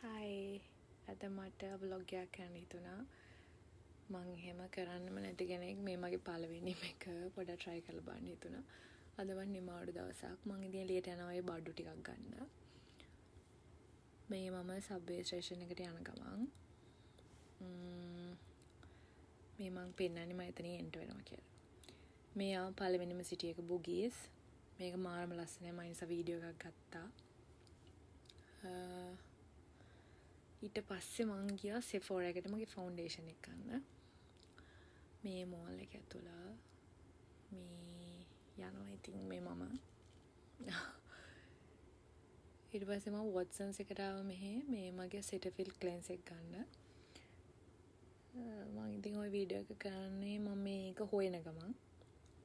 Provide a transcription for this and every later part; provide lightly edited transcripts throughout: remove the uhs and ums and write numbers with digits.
හයි අද මට බ්ලොග් එකක් කරන්න හිතුණා. මං එහෙම කරන්නම නැති කෙනෙක්. මේ මගේ පළවෙනිම එක පොඩ්ඩක් try කරලා බලන්න හිතුණා. අද වන් නිමාඩු දවසක්. මං ඉතින් එළියට යනවා ඒ බඩු ටිකක් ගන්න. මේ මම සබ්වේ ස්ටේෂන් එකට යන ගමන් මේ මං පෙන්නන්නේ මම එතනින් එන්ටර් වෙනවා කියලා. මේ ආ පළවෙනිම සිටි එක බුගීස්. මේක මාරම ලස්සනයි. මම ඉන්සා වීඩියෝ එකක් ගත්තා. ඊට පස්සේ මං ගියා සෙෆෝරා එකට මගේ ෆවුන්ඩේෂන් එක ගන්න. මේ මෝල් එක ඇතුළ මේ යනවා ඉතින් මේ මම ඊට පස්සේ මම වොට්සන්ස් එකට ආවා මෙහෙ මේ මගේ සෙටෆිල් ක්ලෙන්ස් එක ගන්න. මම ඉතින් ওই වීඩියෝ එක කරන්නේ මම මේක හොයන ගමන්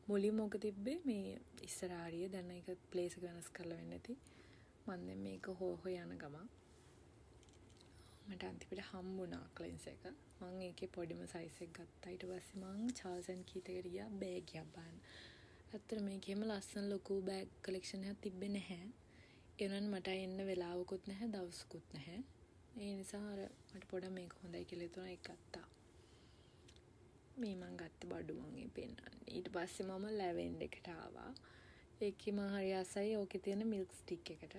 මුලින්ම මොක තිබ්බේ මේ ඉස්සර හරිය දැන් ඒක ප්ලේස් එක වෙනස් කරලා වෙන්නේ නැති. මම දැන් මේක හොය යන ගමන් මට අන්තිමට හම්බුණා ක්ලෙන්ස් එක. මම ඒකේ පොඩිම සයිස් එක ගත්තා. ඊට පස්සේ මම චාල්ස් ඇන්ඩ් කීත් එකට ගියා බෑග් එකක් බලන්න. ඇත්තට මේකේම ලස්සන ලොකු බෑග් කලෙක්ෂන් එකක් තිබ්බේ නැහැ. ඒ වුණාට මට එන්න වෙලාවකුත් නැහැ, දවසකුත් නැහැ. ඒ නිසා අර මට පොඩක් මේක හොඳයි කියලා හිතුණා ඒක ගත්තා. මේ මම ගත්ත බඩු මම පෙන්නන්නේ. ඊට පස්සේ මම ලැවෙන්ඩ් එකට ආවා. ඒකේ මම හරි ආසයි. ඕකේ තියෙන මිල්ක් ස්ටික් එකට.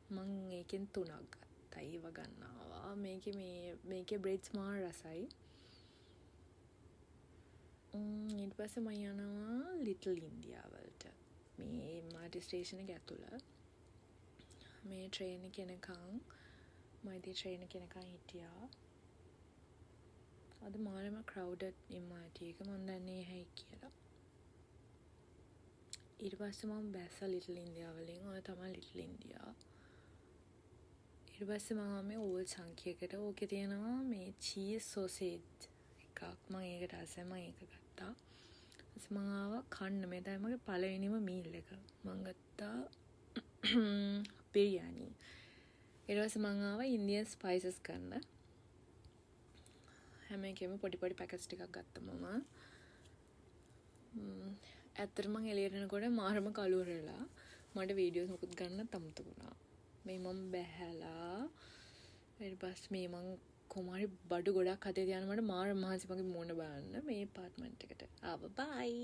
මම ඒකෙන් 3ක් ගත්තා. ඒව ගන්නවා. මේකේ බ්‍රෙඩ්ස් මාර රසයි. ඊට පස්සේ මම යනවා ලිටල් ඉන්දියා වලට. මේ මාටි ස්ටේෂන් එක ඇතුළ. මේ ට්‍රේන් එක එනකන් මම ඉතින් ට්‍රේන් එක එනකන් හිටියා. අද මාරම ක්‍රවුඩඩ් MRT එක මම දන්නේ නැහැ කියලා. ඊට පස්සේ මම බැස්සා ලිටල් ඉන්දියා වලින්. ඔය තමයි ලිටල් ඉන්දියා. ඊට පස්සේ මම මේ ඕල් චන්කි එකට ඕකේ තියෙනවා මේ චීස් සොසේජ් එකක්. මම ඒකට ආසයි. මම ඒක ගත්තා. ඊට මම ආවා කන්න. මේ තමයි මගේ පළවෙනිම මීල් එක. මම ගත්තා බිරියානි. ඊට පස්සේ මම ආවා ඉන්දියන් ස්පයිසස් ගන්න. හැම එකෙම පොඩි පොඩි පැකට්ස් ටිකක් ගත්තා මම. ඇත්තට මම එළියට යනකොට මාරම කලුවරලා මට වීඩියෝස් මොකුත් ගන්න අමතක වුණා. මේ මම බැහැලා ඊට පස්සේ මේ මං කොමාරි බඩු ගොඩක් හදේ තියන මට මාර මහන්සි මගේ මූණ බලන්න මේ ඇපාර්ට්මන්ට් එකට ආවා. බයි.